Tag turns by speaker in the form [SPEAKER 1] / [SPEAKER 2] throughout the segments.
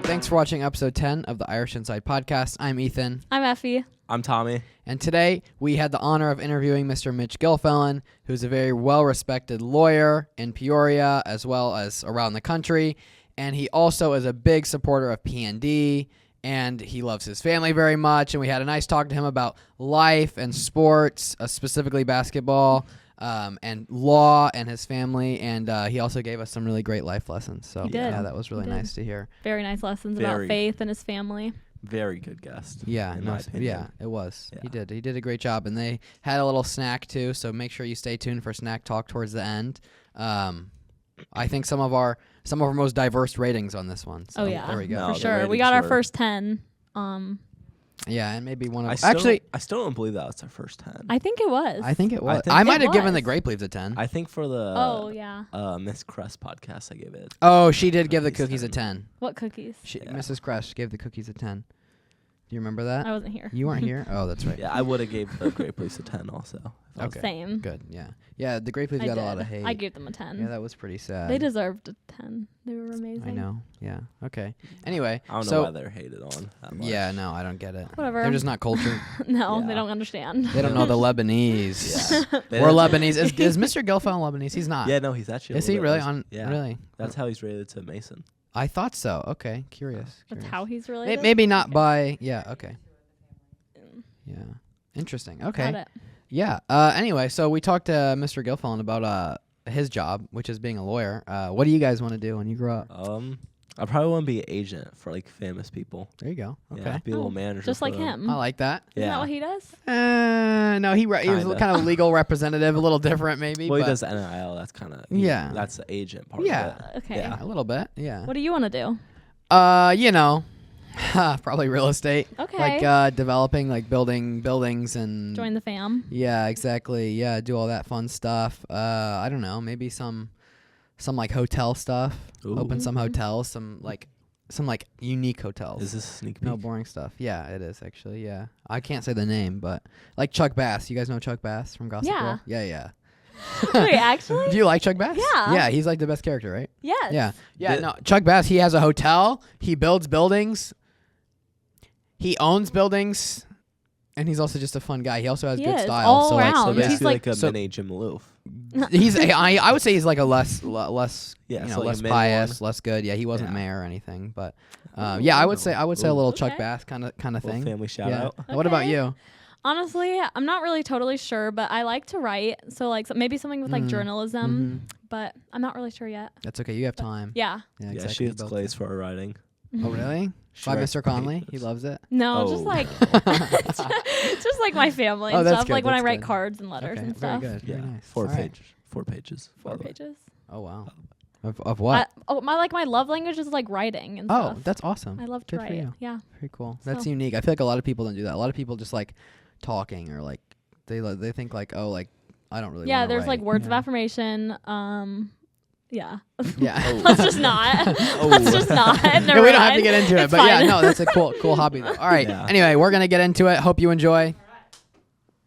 [SPEAKER 1] Thanks for watching episode 10 of the Irish Inside podcast. I'm Ethan.
[SPEAKER 2] I'm Effie.
[SPEAKER 3] I'm Tommy.
[SPEAKER 1] And today we had the honor of interviewing Mr. Mitch Gilfillan, who's a very well-respected lawyer in Peoria as well as around the country. And he also is a big supporter of PND, and he loves his family very much. And we had a nice talk to him about life and sports, specifically basketball, and law and his family. And he also gave us some really great life lessons. So yeah, that was really nice to hear.
[SPEAKER 2] Very nice lessons about faith and his family.
[SPEAKER 3] Very good guest.
[SPEAKER 1] Yeah, it was. Yeah. He did a great job, and they had a little snack too. So make sure you stay tuned for snack talk towards the end. I think some of our most diverse ratings on this one. So there we go.
[SPEAKER 2] For sure. We got our first 10.
[SPEAKER 1] Yeah, and maybe one of
[SPEAKER 3] I still don't believe that was our first 10.
[SPEAKER 2] I think it was.
[SPEAKER 1] I might have given the Grape Leaves a 10.
[SPEAKER 3] I think for the Miss Crest podcast, I gave it.
[SPEAKER 1] Oh, she did give the cookies 10. a 10.
[SPEAKER 2] What cookies?
[SPEAKER 1] Mrs. Crest gave the cookies a 10. Do you remember that?
[SPEAKER 2] I wasn't here.
[SPEAKER 1] You weren't here? Oh, that's right.
[SPEAKER 3] Yeah, I would have gave the Grape Leaves a 10 also.
[SPEAKER 1] Okay.
[SPEAKER 2] Same.
[SPEAKER 1] Good, yeah. Yeah, the Grape Leaves got a lot of hate.
[SPEAKER 2] I gave them a 10.
[SPEAKER 1] Yeah, that was pretty sad.
[SPEAKER 2] They deserved a 10. They were amazing.
[SPEAKER 1] I know, yeah. Okay. Anyway.
[SPEAKER 3] I don't know why they're hated on that much.
[SPEAKER 1] Yeah, no, I don't get it.
[SPEAKER 2] Whatever.
[SPEAKER 1] They're just not cultured.
[SPEAKER 2] No, they don't understand.
[SPEAKER 1] They don't know the Lebanese. We're Lebanese. Is Mr. Gilfillan Lebanese? He's not.
[SPEAKER 3] Yeah, no, he's actually
[SPEAKER 1] Is he really?
[SPEAKER 3] Really? That's how he's related to Mason.
[SPEAKER 1] I thought so. Okay, curious.
[SPEAKER 2] That's how he's related?
[SPEAKER 1] Maybe not by... Yeah, okay. Yeah. Interesting. Okay.
[SPEAKER 2] Got it.
[SPEAKER 1] Yeah. Anyway, so we talked to Mr. Gilfillan about his job, which is being a lawyer. What do you guys want to do when you grow up?
[SPEAKER 3] I probably want to be an agent for like famous people.
[SPEAKER 1] There you go. Okay.
[SPEAKER 3] Yeah, be a little manager.
[SPEAKER 2] Just like him.
[SPEAKER 1] I like that.
[SPEAKER 2] Isn't that what he does?
[SPEAKER 1] No, he was kind of legal representative, a little different maybe.
[SPEAKER 3] Well, he does NIL. That's kind of that's the agent part.
[SPEAKER 1] Yeah.
[SPEAKER 3] Of it.
[SPEAKER 2] Okay.
[SPEAKER 1] Yeah, a little bit. Yeah.
[SPEAKER 2] What do you want to do?
[SPEAKER 1] Probably real estate.
[SPEAKER 2] Okay.
[SPEAKER 1] Like developing, like building buildings and
[SPEAKER 2] join the fam.
[SPEAKER 1] Yeah, exactly. Yeah, do all that fun stuff. I don't know, maybe some like hotel stuff.
[SPEAKER 3] Ooh.
[SPEAKER 1] Open some hotels, some unique hotels.
[SPEAKER 3] Is this a sneak peek?
[SPEAKER 1] No boring stuff. Yeah, it is actually. Yeah, I can't say the name, but like Chuck Bass. You guys know Chuck Bass from Gossip Girl? Yeah.
[SPEAKER 2] Wait, actually?
[SPEAKER 1] Do you like Chuck Bass?
[SPEAKER 2] Yeah.
[SPEAKER 1] Yeah, he's like the best character, right?
[SPEAKER 2] Yes.
[SPEAKER 1] Yeah. No, Chuck Bass. He has a hotel. He builds buildings. He owns buildings, and he's also just a fun guy. He also has good style.
[SPEAKER 2] All around.
[SPEAKER 3] So basically
[SPEAKER 2] he's
[SPEAKER 3] like a mini Jim Maloof.
[SPEAKER 1] I would say he's like a less less
[SPEAKER 3] like
[SPEAKER 1] pious, less good. Yeah, he wasn't mayor or anything, but I would say a little Chuck Bass kind of thing.
[SPEAKER 3] Family shout out.
[SPEAKER 2] Okay.
[SPEAKER 1] What about you?
[SPEAKER 2] Honestly, I'm not really totally sure, but I like to write. So like maybe something with like journalism, but I'm not really sure yet.
[SPEAKER 1] That's okay. You have time.
[SPEAKER 2] Yeah.
[SPEAKER 1] Exactly.
[SPEAKER 3] She hits Clays for her writing.
[SPEAKER 1] Oh really? By Mr. Conley, he loves it.
[SPEAKER 2] No, just like just like my family and stuff. Like when I write cards and letters and stuff.
[SPEAKER 1] Very good.
[SPEAKER 3] Yeah,
[SPEAKER 1] very nice.
[SPEAKER 3] 4 pages. 4 pages.
[SPEAKER 2] 4 pages.
[SPEAKER 1] Oh wow. Of what?
[SPEAKER 2] My love language is like writing and stuff.
[SPEAKER 1] Oh, that's awesome.
[SPEAKER 2] I love to
[SPEAKER 1] Good
[SPEAKER 2] write.
[SPEAKER 1] for you.
[SPEAKER 2] Yeah.
[SPEAKER 1] Very cool. That's unique. I feel like a lot of people don't do that. A lot of people just like talking or like they think like I don't really.
[SPEAKER 2] Yeah, there's
[SPEAKER 1] write.
[SPEAKER 2] like words of affirmation. Yeah.
[SPEAKER 1] Yeah.
[SPEAKER 2] Let's just not. Let's just not.
[SPEAKER 1] No, we don't have to get into it.
[SPEAKER 2] It's
[SPEAKER 1] but
[SPEAKER 2] fine.
[SPEAKER 1] no, that's a cool hobby though. All right.
[SPEAKER 3] Yeah.
[SPEAKER 1] Anyway, we're going to get into it. Hope you enjoy.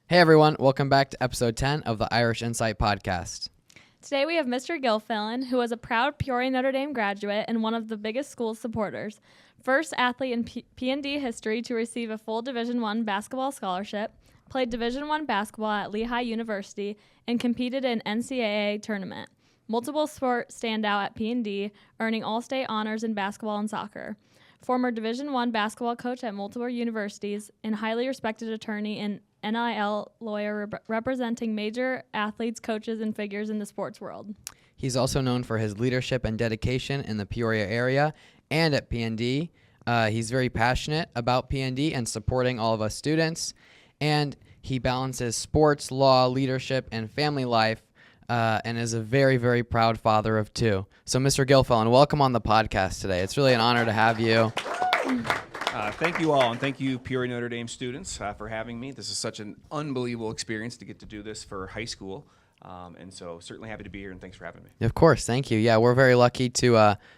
[SPEAKER 1] Hey everyone. Welcome back to episode 10 of the Irish Insight podcast.
[SPEAKER 2] Today we have Mr. Gilfillan, who is a proud Peoria Notre Dame graduate and one of the biggest school's supporters. First athlete in P&D history to receive a full Division I basketball scholarship, played Division I basketball at Lehigh University, and competed in NCAA tournament. Multiple sports standout at P&D, earning all-state honors in basketball and soccer. Former Division I basketball coach at multiple universities and highly respected attorney and NIL lawyer representing major athletes, coaches, and figures in the sports world.
[SPEAKER 1] He's also known for his leadership and dedication in the Peoria area and at P&D. He's very passionate about P&D and supporting all of us students. And he balances sports, law, leadership, and family life. And is a very, very proud father of 2. So, Mr. Gilfillan, welcome on the podcast today. It's really an honor to have you.
[SPEAKER 4] Thank you all, and thank you, Peoria Notre Dame students, for having me. This is such an unbelievable experience to get to do this for high school, and so certainly happy to be here, and thanks for having me.
[SPEAKER 1] Of course, thank you. Yeah, we're very lucky to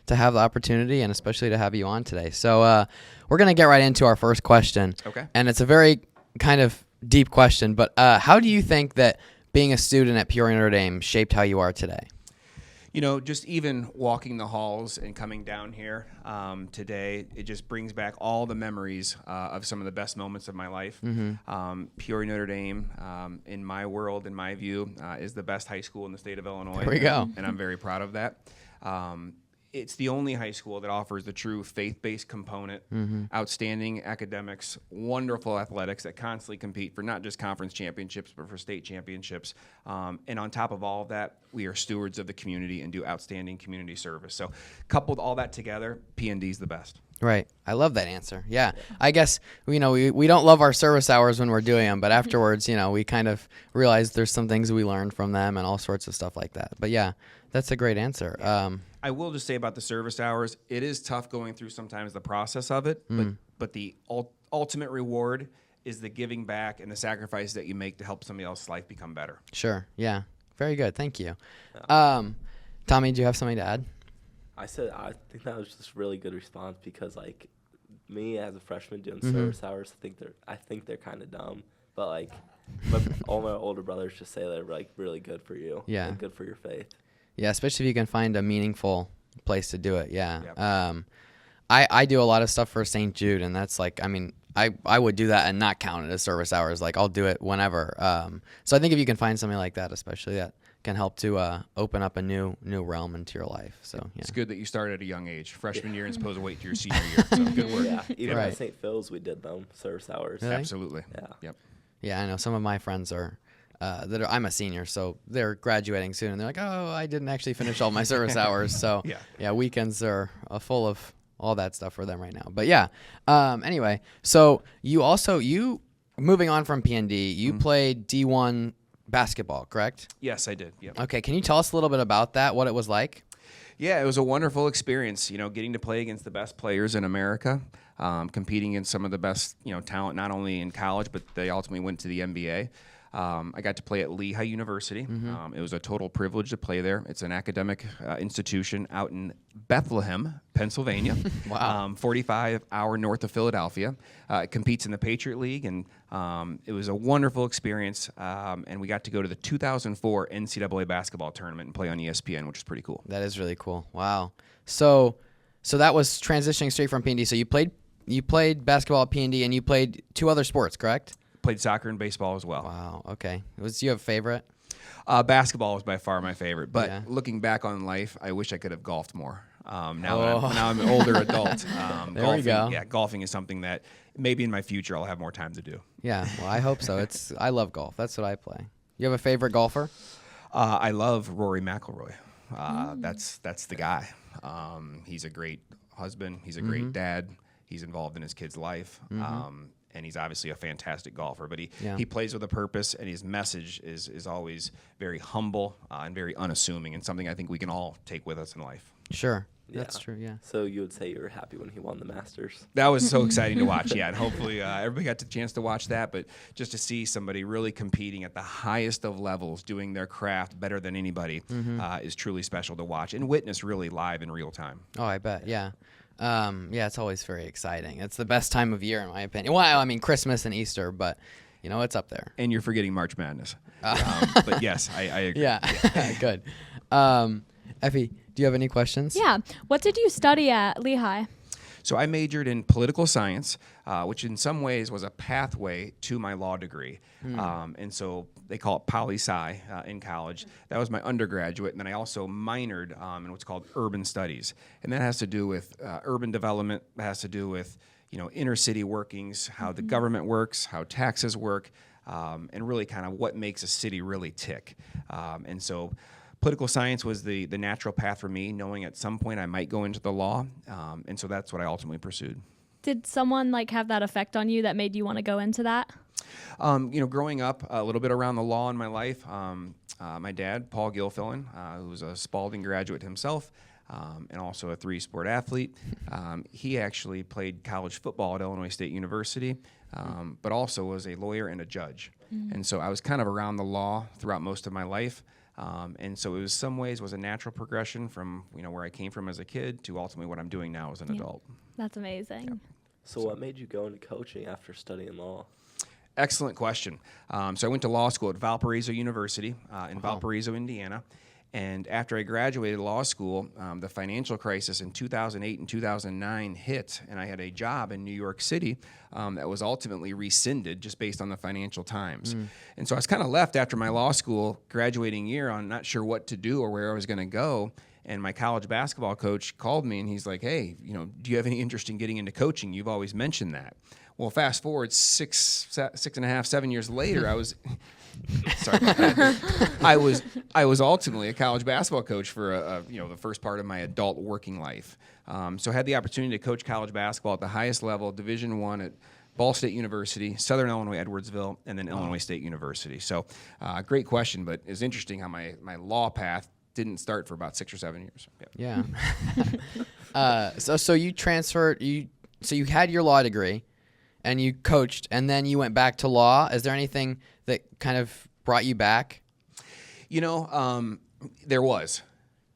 [SPEAKER 1] have the opportunity, and especially to have you on today. So, we're going to get right into our first question.
[SPEAKER 4] Okay.
[SPEAKER 1] And it's a very kind of deep question, but how do you think that being a student at Peoria Notre Dame shaped how you are today?
[SPEAKER 4] Just even walking the halls and coming down here today, it just brings back all the memories of some of the best moments of my life. Peoria Notre Dame, in my world, in my view, is the best high school in the state of Illinois.
[SPEAKER 1] There we go.
[SPEAKER 4] And I'm very proud of that. It's the only high school that offers the true faith-based component, outstanding academics, wonderful athletics that constantly compete for not just conference championships, but for state championships. And on top of all of that, we are stewards of the community and do outstanding community service. So coupled all that together, P&D is the best.
[SPEAKER 1] Right. I love that answer. Yeah. I guess, we don't love our service hours when we're doing them, but afterwards, we kind of realize there's some things we learned from them and all sorts of stuff like that. But yeah, that's a great answer.
[SPEAKER 4] I will just say about the service hours, it is tough going through sometimes the process of it, but the ultimate reward is the giving back and the sacrifice that you make to help somebody else's life become better.
[SPEAKER 1] Sure. Yeah. Very good. Thank you. Tommy, do you have something to add?
[SPEAKER 3] I think that was just a really good response because, like, me as a freshman doing service hours, I think they're kind of dumb, but all my older brothers just say they're like really good for you, and good for your faith.
[SPEAKER 1] Yeah, especially if you can find a meaningful place to do it. Yeah.
[SPEAKER 4] Yep.
[SPEAKER 1] I do a lot of stuff for St. Jude, and that's I would do that and not count it as service hours. Like, I'll do it whenever. So I think if you can find something like that, especially, that can help to open up a new realm into your life. So yeah.
[SPEAKER 4] It's good that you start at a young age, freshman year, and supposed to wait till your senior year. So good work.
[SPEAKER 3] Yeah, even
[SPEAKER 1] Right.
[SPEAKER 3] at St. Phil's we did them service hours.
[SPEAKER 1] Really?
[SPEAKER 4] Absolutely.
[SPEAKER 3] Yeah.
[SPEAKER 4] Yep.
[SPEAKER 1] Yeah, I know some of my friends are. I'm a senior, so they're graduating soon, and they're like, "Oh, I didn't actually finish all my service hours." So yeah, weekends are full of all that stuff for them right now. But yeah, anyway, so you moving on from P&D, you played D1 basketball, correct?
[SPEAKER 4] Yes, I did. Yep.
[SPEAKER 1] Okay, can you tell us a little bit about that? What it was like?
[SPEAKER 4] Yeah, it was a wonderful experience, getting to play against the best players in America, competing against some of the best, talent, not only in college, but they ultimately went to the NBA. I got to play at Lehigh University. It was a total privilege to play there. It's an academic institution out in Bethlehem, Pennsylvania.
[SPEAKER 1] Wow.
[SPEAKER 4] 45-hour north of Philadelphia. It competes in the Patriot League, and it was a wonderful experience. And we got to go to the 2004 NCAA basketball tournament and play on ESPN, which is pretty cool.
[SPEAKER 1] That is really cool. Wow. So that was transitioning straight from P&D. So you played basketball at P&D, and you played 2 other sports, correct?
[SPEAKER 4] Played soccer and baseball as well.
[SPEAKER 1] Wow. Okay. Do you have a favorite?
[SPEAKER 4] Basketball was by far my favorite, but
[SPEAKER 1] Yeah.
[SPEAKER 4] looking back on life, I wish I could have golfed more. Now I'm an older adult.
[SPEAKER 1] There
[SPEAKER 4] golfing,
[SPEAKER 1] we go.
[SPEAKER 4] Yeah, golfing is something that maybe in my future I'll have more time to do.
[SPEAKER 1] Yeah. Well, I hope so. I love golf. That's what I play. You have a favorite golfer?
[SPEAKER 4] I love Rory McIlroy. That's the guy. He's a great husband. He's a great dad. He's involved in his kid's life. And he's obviously a fantastic golfer, but he plays with a purpose, and his message is always very humble and very unassuming, and something I think we can all take with us in life.
[SPEAKER 1] Sure.
[SPEAKER 3] Yeah.
[SPEAKER 1] That's true, yeah.
[SPEAKER 3] So you would say you were happy when he won the Masters?
[SPEAKER 4] That was so exciting to watch, yeah, and hopefully everybody got the chance to watch that, but just to see somebody really competing at the highest of levels, doing their craft better than anybody, is truly special to watch and witness really live in real time.
[SPEAKER 1] Oh, I bet, yeah. It's always very exciting. It's the best time of year, in my opinion. Well, I mean, Christmas and Easter, but, it's up there.
[SPEAKER 4] And you're forgetting March Madness. But yes, I agree.
[SPEAKER 1] Yeah, good. Effie, do you have any questions?
[SPEAKER 2] Yeah. What did you study at Lehigh?
[SPEAKER 4] So I majored in political science, which in some ways was a pathway to my law degree. And so they call it poli-sci in college. That was my undergraduate. And then I also minored in what's called urban studies. And that has to do with urban development. That has to do with, inner city workings, how the government works, how taxes work, and really kind of what makes a city really tick. And so political science was the natural path for me, knowing at some point I might go into the law, and so that's what I ultimately pursued.
[SPEAKER 2] Did someone have that effect on you that made you want to go into that?
[SPEAKER 4] Growing up a little bit around the law in my life, my dad, Paul Gilfillan, who was a Spalding graduate himself, and also a 3-sport athlete, he actually played college football at Illinois State University, but also was a lawyer and a judge. And so I was kind of around the law throughout most of my life. And so it was some ways was a natural progression from where I came from as a kid to ultimately what I'm doing now as an adult.
[SPEAKER 2] That's amazing.
[SPEAKER 4] Yep.
[SPEAKER 3] So what made you go into coaching after studying law?
[SPEAKER 4] Excellent question. So I went to law school at Valparaiso University in Valparaiso, Indiana. And after I graduated law school, the financial crisis in 2008 and 2009 hit, and I had a job in New York City that was ultimately rescinded just based on the financial times. And so I was kind of left after my law school graduating year on not sure what to do or where I was going to go. And my college basketball coach called me and he's like, hey, do you have any interest in getting into coaching? You've always mentioned that. Well, fast forward 6.5, 7 years later, I was sorry about that. I was ultimately a college basketball coach for the first part of my adult working life. So I had the opportunity to coach college basketball at the highest level, Division I at Ball State University, Southern Illinois Edwardsville, and then Illinois State University. So great question, but it's interesting how my law path didn't start for about 6 or 7 years.
[SPEAKER 1] Yeah. So you transferred. So you had your law degree, and you coached, and then you went back to law. Is there anything that kind of brought you back?
[SPEAKER 4] There was,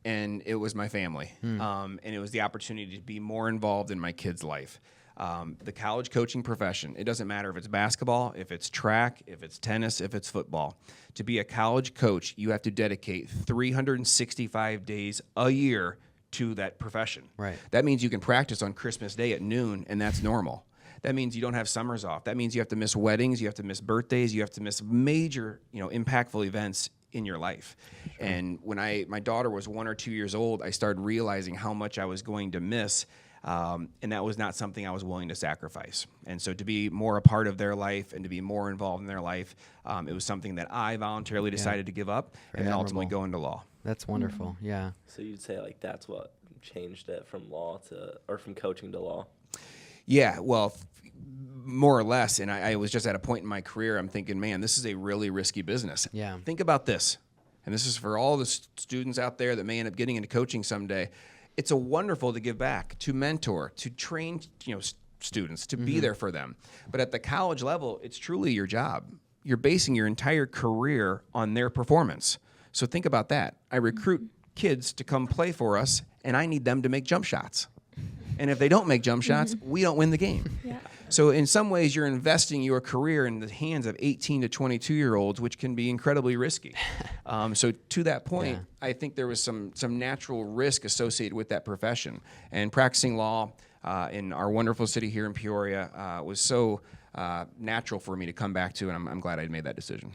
[SPEAKER 4] and it was my family, and it was the opportunity to be more involved in my kid's life. The college coaching profession, it doesn't matter if it's basketball, if it's track, if it's tennis, if it's football. To be a college coach, you have to dedicate 365 days a year to that profession.
[SPEAKER 1] Right.
[SPEAKER 4] That means you can practice on Christmas Day at noon, and that's normal. That means you don't have summers off. That means you have to miss weddings, you have to miss birthdays, you have to miss major, impactful events in your life. Sure. And when my daughter was 1 or 2 years old, I started realizing how much I was going to miss, and that was not something I was willing to sacrifice. And so to be more a part of their life and to be more involved in their life, it was something that I voluntarily decided to give up and then ultimately go into law.
[SPEAKER 1] That's wonderful. Yeah.
[SPEAKER 3] So you'd say that's what changed it from from coaching to law?
[SPEAKER 4] Yeah, well, more or less. And I was just at a point in my career, I'm thinking, man, this is a really risky business.
[SPEAKER 1] Yeah.
[SPEAKER 4] Think about this. And this is for all the students out there that may end up getting into coaching someday. It's wonderful to give back, to mentor, to train, students, to be there for them. But at the college level, it's truly your job. You're basing your entire career on their performance. So think about that. I recruit kids to come play for us, and I need them to make jump shots. And if they don't make jump shots, we don't win the game.
[SPEAKER 2] Yeah.
[SPEAKER 4] So in some ways, you're investing your career in the hands of 18 to 22-year-olds, which can be incredibly risky. So to that point, I think there was some natural risk associated with that profession. And practicing law in our wonderful city here in Peoria was so natural for me to come back to, and I'm glad I made that decision.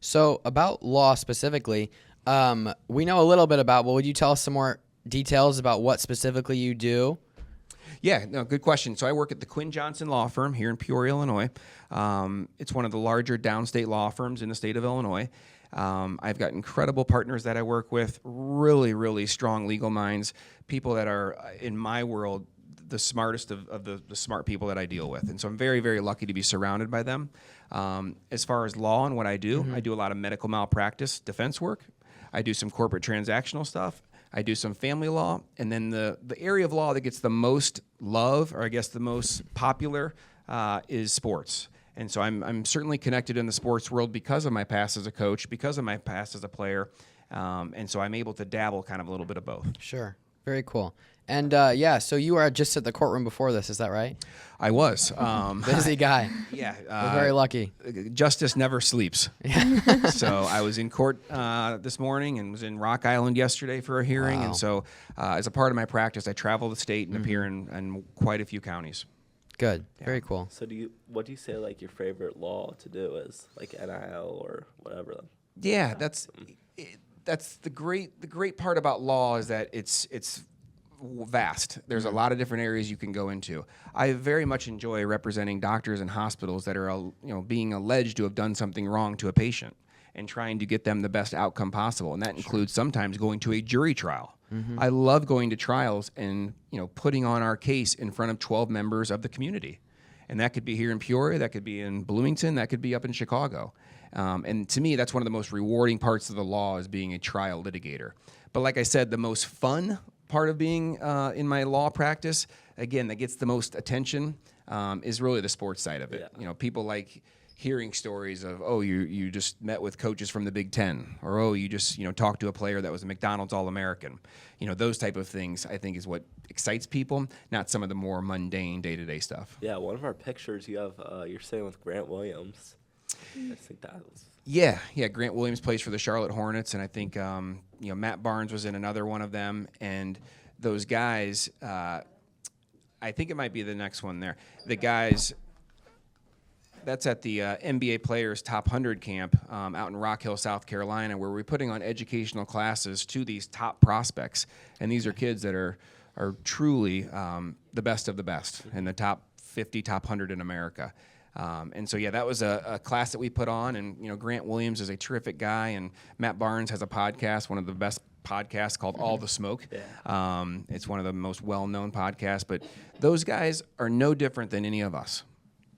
[SPEAKER 1] So about law specifically, we know a little bit about, would you tell us some more details about what specifically you do?
[SPEAKER 4] Yeah, no, good question. So I work at the Quinn Johnson Law Firm here in Peoria, Illinois. It's one of the larger downstate law firms in the state of Illinois. I've got incredible partners that I work with, really, really strong legal minds, people that are, in my world, the smartest of the smart people that I deal with. And so I'm very, very lucky to be surrounded by them. As far as law and what I do a lot of medical malpractice defense work. I do some corporate transactional stuff. I do some family law, and then the area of law that gets the most love, or I guess the most popular, is sports. And so I'm certainly connected in the sports world because of my past as a coach, because of my past as a player, and so I'm able to dabble kind of a little bit of both.
[SPEAKER 1] Sure. Very cool. And so you were just at the courtroom before this, is that right?
[SPEAKER 4] I was.
[SPEAKER 1] Busy guy.
[SPEAKER 4] Yeah.
[SPEAKER 1] We're very lucky.
[SPEAKER 4] Justice never sleeps.
[SPEAKER 1] Yeah.
[SPEAKER 4] So I was in court this morning and was in Rock Island yesterday for a hearing.
[SPEAKER 1] Wow.
[SPEAKER 4] And so as a part of my practice, I travel the state and appear in quite a few counties.
[SPEAKER 1] Good.
[SPEAKER 4] Yeah.
[SPEAKER 1] Very cool.
[SPEAKER 3] So what do you say your favorite law to do is, NIL or whatever?
[SPEAKER 4] Yeah, that's the great part about law is that it's vast. There's a lot of different areas you can go into. I very much enjoy representing doctors and hospitals that are being alleged to have done something wrong to a patient and trying to get them the best outcome possible. And that includes sometimes going to a jury trial. I love going to trials and putting on our case in front of 12 members of the community. And that could be here in Peoria, that could be in Bloomington, that could be up in Chicago. And to me, that's one of the most rewarding parts of the law is being a trial litigator. But like I said, the most fun part of being in my law practice, again, that gets the most attention is really the sports side of it.
[SPEAKER 3] Yeah.
[SPEAKER 4] People like hearing stories of, oh, you just met with coaches from the Big Ten, or oh, you just talked to a player that was a McDonald's All-American. Those type of things I think is what excites people, not some of the more mundane day-to-day stuff.
[SPEAKER 3] Yeah, one of our pictures you have, you're sitting with Grant Williams. I think that was
[SPEAKER 4] Yeah. Grant Williams plays for the Charlotte Hornets, and I think Matt Barnes was in another one of them. And those guys, I think it might be the next one there. The guys, that's at the NBA Players Top 100 camp out in Rock Hill, South Carolina, where we're putting on educational classes to these top prospects. And these are kids that are truly the best of the best in the top 50, top 100 in America. And so, that was a class that we put on. And, Grant Williams is a terrific guy. And Matt Barnes has a podcast, one of the best podcasts called All the Smoke. Yeah. It's one of the most well-known podcasts. But those guys are no different than any of us.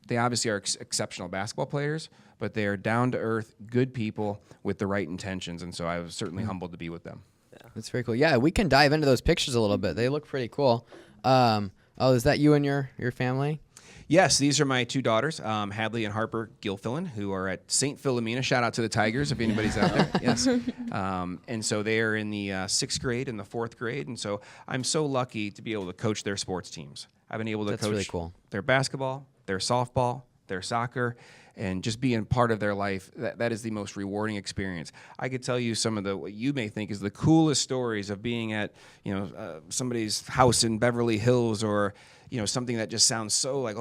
[SPEAKER 4] They obviously are exceptional basketball players, but they are down-to-earth, good people with the right intentions. And so I was certainly humbled to be with them.
[SPEAKER 1] Yeah. That's very cool. Yeah, we can dive into those pictures a little bit. They look pretty cool. Is that you and your family?
[SPEAKER 4] Yes, these are my two daughters, Hadley and Harper Gilfillan, who are at St. Philomena. Shout out to the Tigers if anybody's out there. Yes. And so they are in the 6th grade and the 4th grade. And so I'm so lucky to be able to coach their sports teams. I've been able to coach
[SPEAKER 1] really cool.
[SPEAKER 4] their basketball, their softball, their soccer, and just being part of their life. That is the most rewarding experience. I could tell you some of what you may think is the coolest stories of being at somebody's house in Beverly Hills, or something that just sounds so like,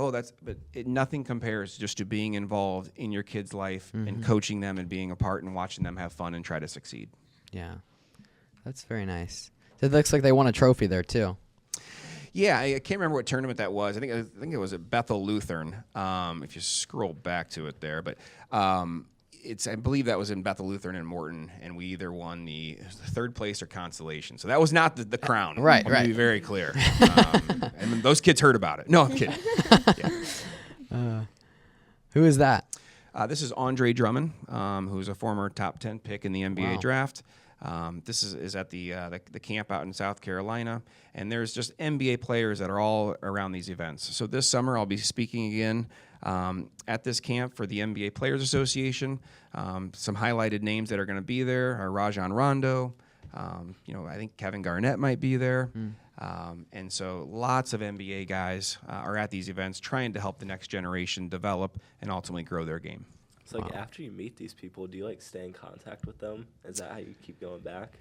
[SPEAKER 4] nothing compares just to being involved in your kid's life and coaching them and being a part and watching them have fun and try to succeed.
[SPEAKER 1] Yeah, that's very nice. It looks like they won a trophy there too.
[SPEAKER 4] Yeah, I can't remember what tournament that was. I think it was at Bethel Lutheran. If you scroll back to it there, but I believe that was in Bethel Lutheran and Morton, and we either won the 3rd place or consolation. So that was not the crown.
[SPEAKER 1] Right.
[SPEAKER 4] To be very clear. And those kids heard about it. No, I'm kidding. Yeah.
[SPEAKER 1] Who is that?
[SPEAKER 4] This is Andre Drummond, who's a former top 10 pick in the NBA draft. This is at the camp out in South Carolina, and there's just NBA players that are all around these events. So this summer I'll be speaking again at this camp for the NBA Players Association. Some highlighted names that are going to be there are Rajon Rondo. I think Kevin Garnett might be there. And so lots of NBA guys are at these events trying to help the next generation develop and ultimately grow their game.
[SPEAKER 3] So, after you meet these people, do you, stay in contact with them? Is that how you keep going back?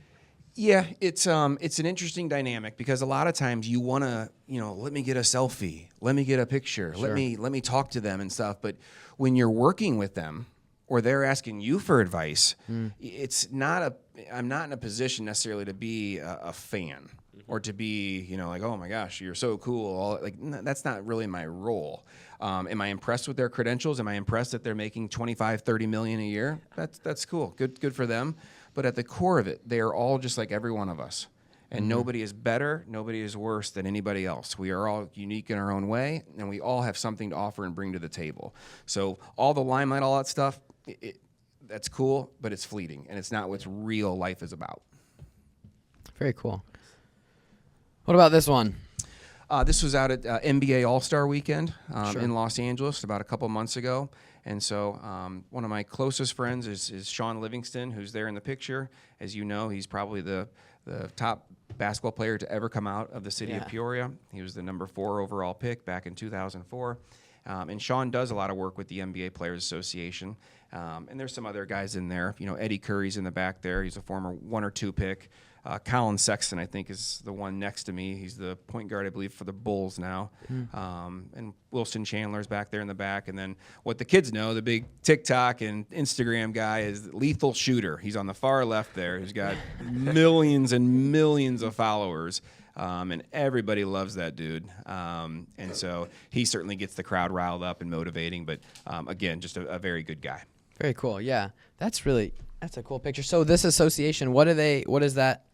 [SPEAKER 4] Yeah, it's an interesting dynamic because a lot of times you want to, let me get a selfie, let me get a picture,
[SPEAKER 1] sure.
[SPEAKER 4] let me talk to them and stuff. But when you're working with them or they're asking you for advice, I'm not in a position necessarily to be a fan or to be, oh my gosh, you're so cool. That's not really my role. Am I impressed with their credentials? Am I impressed that they're making $25-30 million a year? That's cool. Good for them. But at the core of it, they are all just like every one of us. And nobody is better, nobody is worse than anybody else. We are all unique in our own way, and we all have something to offer and bring to the table. So all the limelight, all that stuff, that's cool, but it's fleeting, and it's not what real life is about.
[SPEAKER 1] Very cool. What about this one?
[SPEAKER 4] This was out at NBA All-Star Weekend in Los Angeles about a couple months ago. And so one of my closest friends is Sean Livingston, who's there in the picture. As you know, he's probably the top basketball player to ever come out of the city of Peoria. He was the number 4 overall pick back in 2004. And Sean does a lot of work with the NBA Players Association. And there's some other guys in there. Eddie Curry's in the back there. He's a former 1 or 2 pick. Colin Sexton, I think, is the one next to me. He's the point guard, I believe, for the Bulls now. And Wilson Chandler's back there in the back. And then what the kids know, the big TikTok and Instagram guy, is Lethal Shooter. He's on the far left there. He's got millions and millions of followers. And everybody loves that dude. And so he certainly gets the crowd riled up and motivating. But, again, just a very good guy.
[SPEAKER 1] Very cool. Yeah, that's a cool picture. So this association, what does that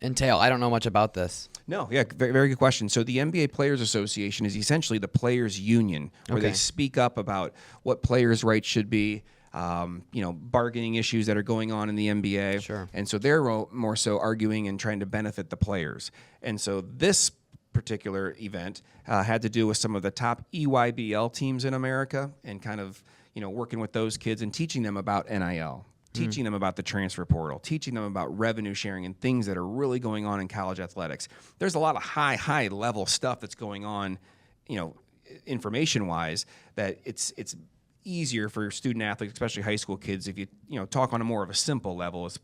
[SPEAKER 1] entail? I don't know much about this.
[SPEAKER 4] No, yeah, very, very good question. So the NBA Players Association is essentially the players' union where they speak up about what players' rights should be, bargaining issues that are going on in the NBA.
[SPEAKER 1] Sure.
[SPEAKER 4] And so they're more so arguing and trying to benefit the players. And so this particular event had to do with some of the top EYBL teams in America and kind of, working with those kids and teaching them about NIL. Teaching them about the transfer portal, teaching them about revenue sharing and things that are really going on in college athletics. There's a lot of high level stuff that's going on, information-wise, that it's easier for student athletes, especially high school kids, if you talk on a more of a simple level, it's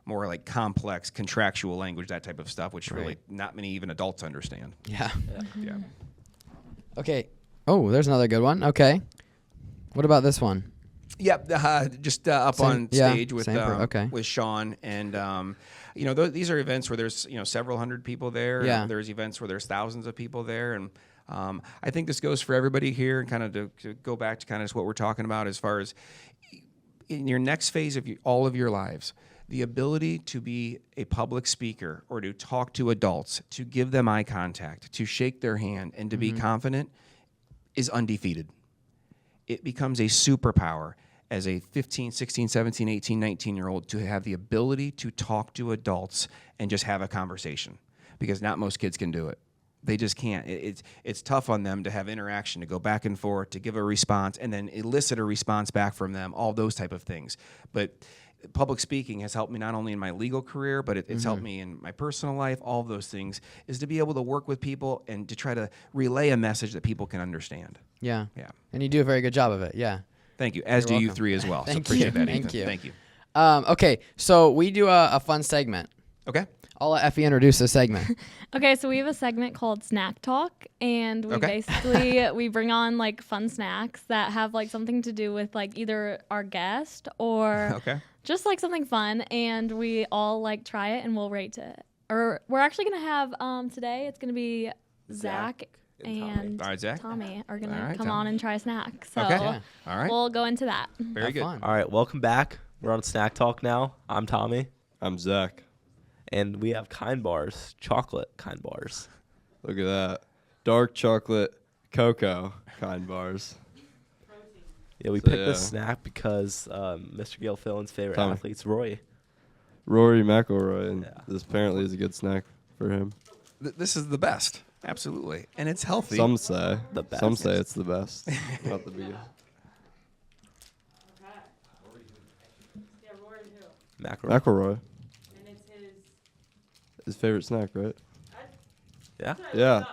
[SPEAKER 4] more like complex contractual language, that type of stuff, which really not many even adults understand.
[SPEAKER 1] Yeah.
[SPEAKER 4] Yeah.
[SPEAKER 1] Okay. Oh, there's another good one. Okay. What about this one?
[SPEAKER 4] Yep, just up
[SPEAKER 1] Same-
[SPEAKER 4] on
[SPEAKER 1] yeah,
[SPEAKER 4] stage with
[SPEAKER 1] same okay.
[SPEAKER 4] with Sean, and these are events where there's several hundred people there.
[SPEAKER 1] Yeah.
[SPEAKER 4] There's events where there's thousands of people there, and I think this goes for everybody here. And kind of to go back to kind of what we're talking about as far as in your next phase of all of your lives, the ability to be a public speaker or to talk to adults, to give them eye contact, to shake their hand, and to be confident is undefeated. It becomes a superpower as a 15, 16, 17, 18, 19-year-old to have the ability to talk to adults and just have a conversation, because not most kids can do it. They just can't. It's tough on them to have interaction, to go back and forth, to give a response, and then elicit a response back from them, all those type of things. But public speaking has helped me not only in my legal career, but it's helped me in my personal life. All of those things is to be able to work with people and to try to relay a message that people can understand.
[SPEAKER 1] Yeah.
[SPEAKER 4] Yeah.
[SPEAKER 1] And you do a very good job of it. Yeah.
[SPEAKER 4] Thank you. As
[SPEAKER 1] You're
[SPEAKER 4] do you
[SPEAKER 1] welcome.
[SPEAKER 4] three as well.
[SPEAKER 1] Thank
[SPEAKER 4] so appreciate
[SPEAKER 1] you.
[SPEAKER 4] that,
[SPEAKER 1] Thank
[SPEAKER 4] Ethan.
[SPEAKER 1] you.
[SPEAKER 4] Thank you.
[SPEAKER 1] Okay. So we do a fun segment.
[SPEAKER 4] Okay.
[SPEAKER 1] I'll let Effie introduce the segment.
[SPEAKER 2] Okay, so we have a segment called Snack Talk, and we basically we bring on like fun snacks that have like something to do with like either our guest or just like something fun, and we all like try it and we'll rate it. Or we're actually gonna have today it's gonna be Zach and
[SPEAKER 4] All right, Zach.
[SPEAKER 2] Tommy are gonna
[SPEAKER 4] right,
[SPEAKER 2] come
[SPEAKER 4] Tom.
[SPEAKER 2] on and try a snack. So
[SPEAKER 4] Okay.
[SPEAKER 1] Yeah.
[SPEAKER 4] All right.
[SPEAKER 2] we'll go into that.
[SPEAKER 4] Very
[SPEAKER 1] Have
[SPEAKER 4] good.
[SPEAKER 1] fun.
[SPEAKER 3] All right, welcome back. We're on Snack Talk now. I'm Tommy,
[SPEAKER 5] I'm Zach.
[SPEAKER 3] and we have Kind Bars, chocolate Kind Bars.
[SPEAKER 5] Look at that. Dark chocolate cocoa kind bars.
[SPEAKER 3] Yeah, we
[SPEAKER 5] So,
[SPEAKER 3] picked
[SPEAKER 5] yeah.
[SPEAKER 3] this snack because Mr. Gilfillan's favorite
[SPEAKER 5] Tommy.
[SPEAKER 3] athlete's Roy.
[SPEAKER 5] Rory McIlroy, and
[SPEAKER 3] Yeah.
[SPEAKER 5] this apparently is a good snack for him.
[SPEAKER 4] This is the best. Absolutely. And it's healthy.
[SPEAKER 5] Some say.
[SPEAKER 3] The best.
[SPEAKER 5] Some say it's the best. Not the biggest.
[SPEAKER 3] Macaroni.
[SPEAKER 5] McIlroy.
[SPEAKER 6] And it's
[SPEAKER 5] His favorite snack, right?
[SPEAKER 3] Yeah.
[SPEAKER 5] Yeah.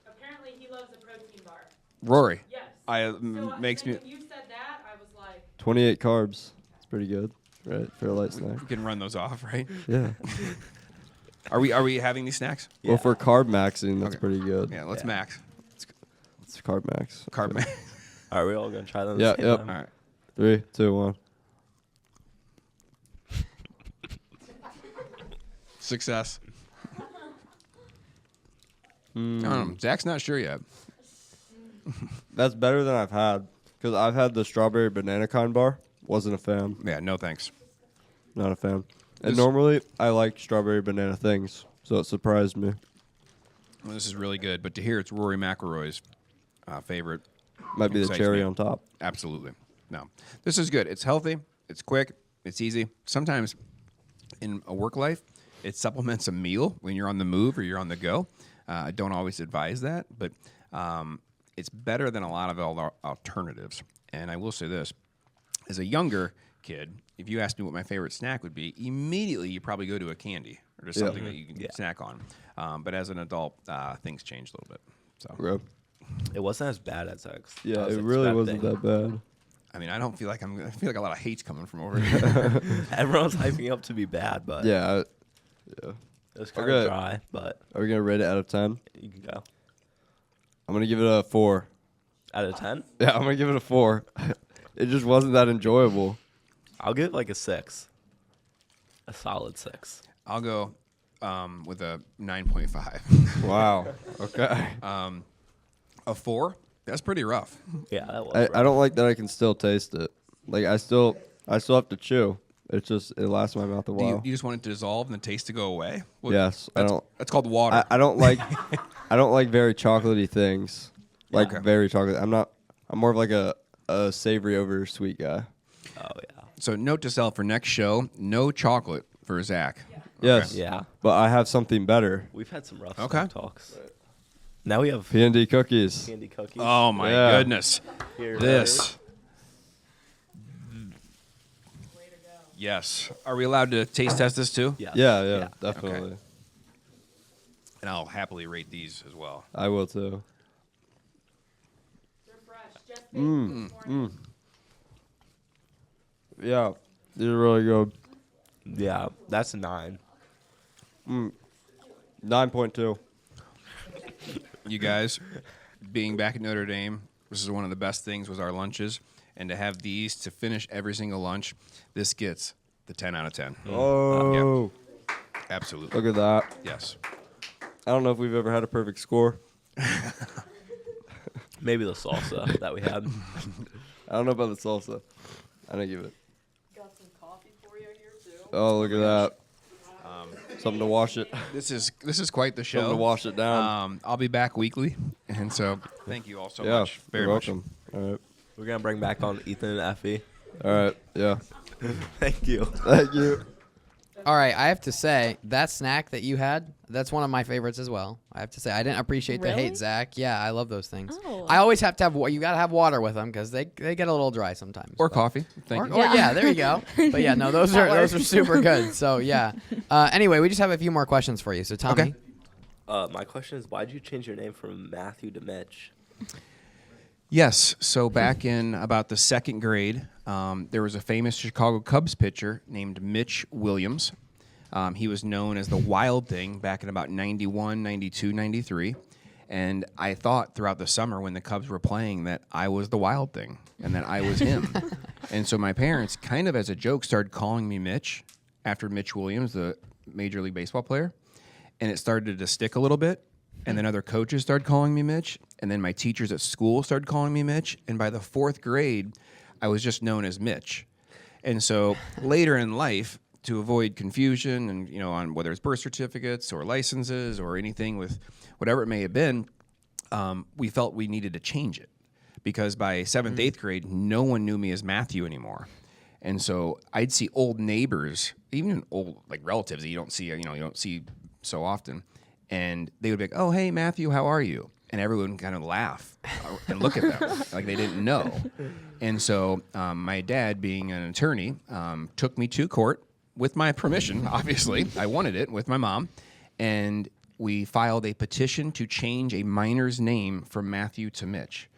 [SPEAKER 6] Apparently he loves a protein bar.
[SPEAKER 4] Rory.
[SPEAKER 6] Yes.
[SPEAKER 4] Makes me.
[SPEAKER 6] When you said that, I was like,
[SPEAKER 5] 28 carbs. It's pretty good, right? For a light snack.
[SPEAKER 4] We can run those off, right?
[SPEAKER 5] Yeah.
[SPEAKER 4] Are we having these snacks?
[SPEAKER 5] Well, for carb maxing, that's
[SPEAKER 4] Okay.
[SPEAKER 5] pretty good.
[SPEAKER 4] Yeah. Let's
[SPEAKER 3] Yeah.
[SPEAKER 4] max.
[SPEAKER 5] It's carb max.
[SPEAKER 4] Carb max.
[SPEAKER 3] Are we all going to try them?
[SPEAKER 5] Yeah,
[SPEAKER 3] at the same
[SPEAKER 5] yep.
[SPEAKER 3] time?
[SPEAKER 4] All right.
[SPEAKER 5] 3, 2, 1.
[SPEAKER 4] Success. Zach's not sure yet.
[SPEAKER 5] That's better than I've had. Because I've had the strawberry banana kind bar. Wasn't a fan.
[SPEAKER 4] Yeah. No thanks.
[SPEAKER 5] Not a fan. And
[SPEAKER 4] This-
[SPEAKER 5] normally, I like strawberry banana things. So it surprised me.
[SPEAKER 4] Well, this is really good. But to hear it's Rory McIlroy's favorite,
[SPEAKER 5] Might be the
[SPEAKER 4] Excites
[SPEAKER 5] cherry
[SPEAKER 4] me.
[SPEAKER 5] on top.
[SPEAKER 4] absolutely. No. This is good. It's healthy. It's quick. It's easy. Sometimes in a work life, it supplements a meal when you're on the move or you're on the go. I don't always advise that, but it's better than a lot of other alternatives. And I will say this. As a younger kid, if you asked me what my favorite snack would be, immediately you probably go to a candy or just
[SPEAKER 5] Yeah.
[SPEAKER 4] something that you can snack on. But as an adult, things change a little bit. So
[SPEAKER 5] Bro.
[SPEAKER 3] It wasn't as bad as I
[SPEAKER 5] Yeah,
[SPEAKER 3] was
[SPEAKER 5] it really wasn't
[SPEAKER 3] expecting.
[SPEAKER 5] that bad.
[SPEAKER 4] I mean, I feel like a lot of hate's coming from over here.
[SPEAKER 3] Everyone's hyping up to be bad, but
[SPEAKER 5] Yeah.
[SPEAKER 3] it was kind
[SPEAKER 5] Okay.
[SPEAKER 3] of dry, but
[SPEAKER 5] Are we going to rate it out of 10?
[SPEAKER 3] you can go.
[SPEAKER 5] I'm going to give it a 4.
[SPEAKER 3] Out of 10,
[SPEAKER 5] Yeah, I'm going to give it a 4. It just wasn't that enjoyable.
[SPEAKER 3] I'll give it like a 6. A solid 6.
[SPEAKER 4] I'll go with a 9.5.
[SPEAKER 5] Wow. Okay.
[SPEAKER 4] A 4? That's pretty rough.
[SPEAKER 3] Yeah, that was
[SPEAKER 5] I
[SPEAKER 3] rough.
[SPEAKER 5] don't like that I can still taste it. Like, I still have to chew. It's just, it lasts in my mouth a
[SPEAKER 4] Do
[SPEAKER 5] while.
[SPEAKER 4] you just want it to dissolve and the taste to go away? Well,
[SPEAKER 5] Yes, I don't.
[SPEAKER 4] That's called water.
[SPEAKER 5] I don't like I don't like very chocolatey things. Like
[SPEAKER 4] Okay.
[SPEAKER 5] very chocolate. I'm more of like a savory over sweet guy.
[SPEAKER 3] Oh yeah.
[SPEAKER 4] So note to self for next show, no chocolate for Zach.
[SPEAKER 5] Yes.
[SPEAKER 3] Yeah.
[SPEAKER 5] But I have something better.
[SPEAKER 3] We've had some rough
[SPEAKER 4] Okay.
[SPEAKER 3] snack talks. Now we have
[SPEAKER 5] P&D cookies.
[SPEAKER 3] candy cookies.
[SPEAKER 4] Oh my
[SPEAKER 5] Yeah.
[SPEAKER 4] goodness.
[SPEAKER 3] Here,
[SPEAKER 4] This. Yes. Are we allowed to taste test this too?
[SPEAKER 3] Yes.
[SPEAKER 5] Yeah, definitely.
[SPEAKER 4] Okay. And I'll happily rate these as well.
[SPEAKER 5] I will too.
[SPEAKER 6] they're fresh. Just baked this morning.
[SPEAKER 5] Yeah, these are really good.
[SPEAKER 3] Yeah, that's a 9.
[SPEAKER 5] 9.2.
[SPEAKER 4] You guys, being back at Notre Dame, this is one of the best things was our lunches. And to have these to finish every single lunch, this gets the 10 out of 10.
[SPEAKER 5] Oh,
[SPEAKER 4] Absolutely.
[SPEAKER 5] look at that.
[SPEAKER 4] Yes.
[SPEAKER 5] I don't know if we've ever had a perfect score.
[SPEAKER 3] Maybe the salsa that we had.
[SPEAKER 5] I don't know about the salsa. I didn't give it.
[SPEAKER 6] Got some coffee for you here too.
[SPEAKER 5] Oh, look at that. Something to wash it.
[SPEAKER 4] This is quite the show.
[SPEAKER 5] Something to wash it down.
[SPEAKER 4] I'll be back weekly, and so thank you all so
[SPEAKER 5] Yeah,
[SPEAKER 4] much. Very
[SPEAKER 5] you're
[SPEAKER 4] much.
[SPEAKER 5] welcome. All right.
[SPEAKER 3] We're gonna bring back on Ethan and Effie.
[SPEAKER 5] All right. Yeah.
[SPEAKER 3] Thank you.
[SPEAKER 5] Thank you.
[SPEAKER 1] All right, I have to say that snack that you had, that's one of my favorites as well. I have to say I didn't appreciate the
[SPEAKER 2] Really?
[SPEAKER 1] hate, Zach. Yeah, I love those things.
[SPEAKER 2] Oh.
[SPEAKER 1] I always have to have you got to have water with them because they get a little dry sometimes.
[SPEAKER 4] Or
[SPEAKER 1] but-
[SPEAKER 4] coffee. Thank you.
[SPEAKER 1] Or yeah, there you go. But yeah, no, those are super good. So yeah. Anyway, we just have a few more questions for you. So Tommy,
[SPEAKER 4] Okay.
[SPEAKER 3] My question is, why did you change your name from Matthew to Mitch?
[SPEAKER 4] Yes. So back in about the second grade, there was a famous Chicago Cubs pitcher named Mitch Williams. He was known as the Wild Thing back in about 91, 92, 93. And I thought throughout the summer when the Cubs were playing that I was the Wild Thing and that I was him. And so my parents, kind of as a joke, started calling me Mitch after Mitch Williams, the Major League Baseball player. And it started to stick a little bit. And then other coaches started calling me Mitch. And then my teachers at school started calling me Mitch. And by the fourth grade, I was just known as Mitch. And so later in life, to avoid confusion and, you know, on whether it's birth certificates or licenses or anything with whatever it may have been, we felt we needed to change it. Because by 7th, 8th grade, no one knew me as Matthew anymore. And so I'd see old neighbors, even old like relatives that you don't see so often. And they would be like, "Oh, hey, Matthew, how are you?" And everyone would kind of laugh and look at them like they didn't know. And so my dad, being an attorney, took me to court with my permission, obviously. I wanted it with my mom. And we filed a petition to change a minor's name from Matthew to Mitch.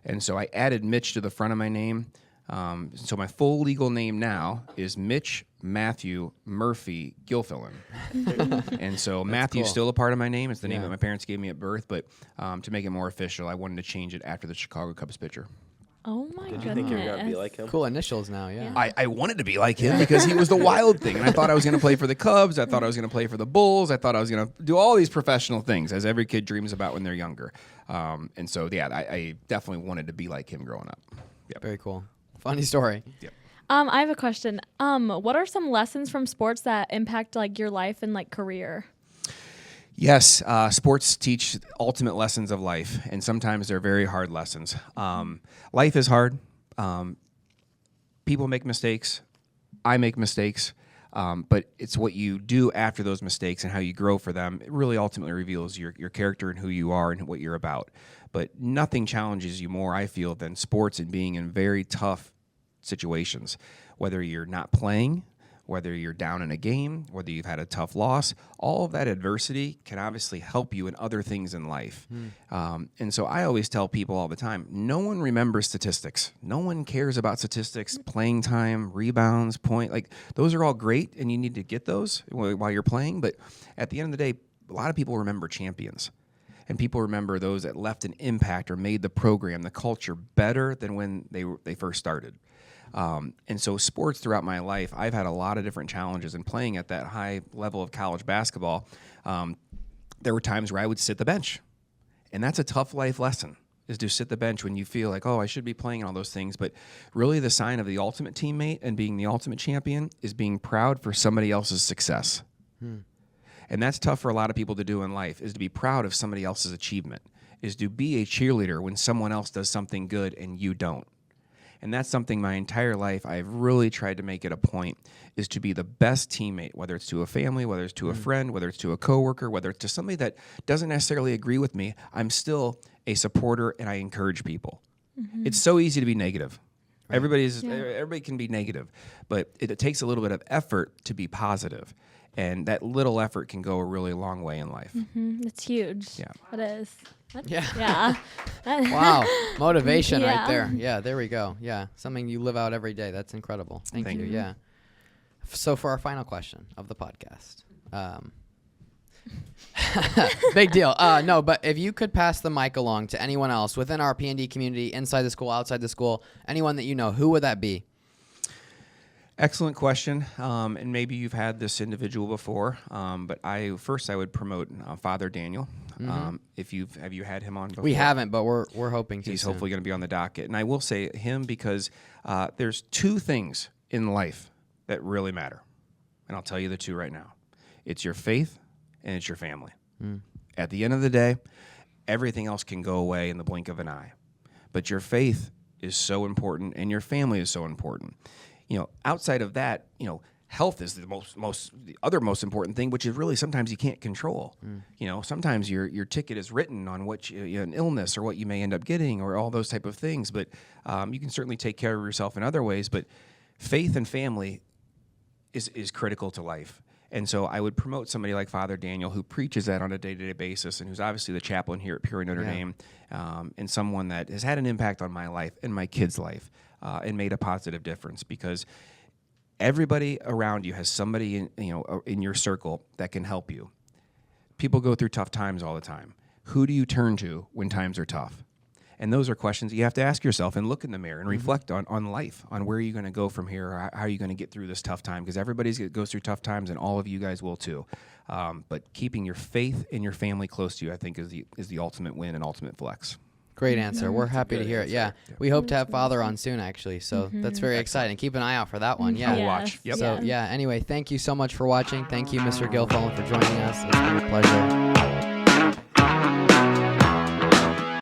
[SPEAKER 4] And so I added Mitch to the front of my name. So my full legal name now is Mitch Matthew Murphy Gilfillan. And so Matthew's
[SPEAKER 1] cool.
[SPEAKER 4] still a part of my name. It's the name
[SPEAKER 1] Yeah.
[SPEAKER 4] that my parents gave me at birth. But to make it more official, I wanted to change it after the Chicago Cubs pitcher.
[SPEAKER 2] Oh my
[SPEAKER 3] Did
[SPEAKER 2] goodness.
[SPEAKER 3] you think you were gonna be like him?
[SPEAKER 1] cool initials now. Yeah.
[SPEAKER 4] I wanted to be like him because he was the Wild Thing. And I thought I was going to play for the Cubs. I thought I was going to play for the Bulls. I thought I was going to do all these professional things, as every kid dreams about when they're younger. And so, yeah, I definitely wanted to be like him growing up. Yep.
[SPEAKER 1] Very cool. Funny story.
[SPEAKER 4] Yep.
[SPEAKER 2] I have a question. What are some lessons from sports that impact like your life and like career?
[SPEAKER 4] Yes, sports teach ultimate lessons of life, and sometimes they're very hard lessons. Life is hard. People make mistakes. I make mistakes. But it's what you do after those mistakes and how you grow for them. It really ultimately reveals your character and who you are and what you're about. But nothing challenges you more, I feel, than sports and being in very tough situations. Whether you're not playing, whether you're down in a game, whether you've had a tough loss, all of that adversity can obviously help you in other things in life. And so I always tell people all the time, no one remembers statistics. No one cares about statistics, playing time, rebounds, point. Like, those are all great, and you need to get those while you're playing. But at the end of the day, a lot of people remember champions. And people remember those that left an impact or made the program, the culture better than when they first started. And so sports throughout my life, I've had a lot of different challenges. And playing at that high level of college basketball, there were times where I would sit the bench. And that's a tough life lesson, is to sit the bench when you feel like, oh, I should be playing and all those things. But really the sign of the ultimate teammate and being the ultimate champion is being proud for somebody else's success. And that's tough for a lot of people to do in life, is to be proud of somebody else's achievement, is to be a cheerleader when someone else does something good and you don't. And that's something my entire life I've really tried to make it a point, is to be the best teammate, whether it's to a family, whether it's to a friend, whether it's to a coworker, whether it's to somebody that doesn't necessarily agree with me. I'm still a supporter and I encourage people. It's so easy to be negative. Everybody can be negative, but it takes a little bit of effort to be positive. And that little effort can go a really long way in life.
[SPEAKER 2] It's huge.
[SPEAKER 4] Yeah.
[SPEAKER 2] It is.
[SPEAKER 1] Yeah.
[SPEAKER 2] Yeah.
[SPEAKER 1] Wow. Motivation right
[SPEAKER 2] Yeah.
[SPEAKER 1] there. Yeah, there we go. Yeah. Something you live out every day. That's incredible. Thank you. Yeah. So for our final question of the podcast. Big deal. No, but if you could pass the mic along to anyone else within our P&D community, inside the school, outside the school, anyone that you know, who would that be?
[SPEAKER 4] Excellent question, and maybe you've had this individual before, but I would promote Father Daniel. Have you had him on before?
[SPEAKER 1] We haven't, but we're hoping to.
[SPEAKER 4] He's
[SPEAKER 1] soon.
[SPEAKER 4] hopefully going to be on the docket, and I will say him because there's two things in life that really matter, and I'll tell you the two right now. It's your faith and it's your family. At the end of the day, everything else can go away in the blink of an eye, but your faith is so important, and your family is so important. Outside of that, health is the other most important thing, which is really sometimes you can't control. Sometimes your ticket is written on what an illness or what you may end up getting or all those type of things. But you can certainly take care of yourself in other ways. But faith and family is critical to life. And so I would promote somebody like Father Daniel, who preaches that on a day-to-day basis and who's obviously the chaplain here at Peoria Notre Dame, and someone that has had an impact on my life and my kids' life. And made a positive difference, because everybody around you has somebody in your circle that can help you. People go through tough times all the time. Who do you turn to when times are tough? And those are questions you have to ask yourself and look in the mirror and reflect on life, on where are you going to go from here, or how are you going to get through this tough time, because everybody goes through tough times, and all of you guys will too. But keeping your faith and your family close to you, I think, is the ultimate win and ultimate flex.
[SPEAKER 1] Great answer. We're happy to hear it. Yeah.
[SPEAKER 4] Yeah.
[SPEAKER 1] We hope to have Father on soon, actually. So that's very exciting. Keep an eye out for that one. Yeah.
[SPEAKER 4] I'll watch. Yep.
[SPEAKER 1] So, anyway, thank you so much for watching. Thank you, Mr. Gilfillan, for joining us. It's been a pleasure.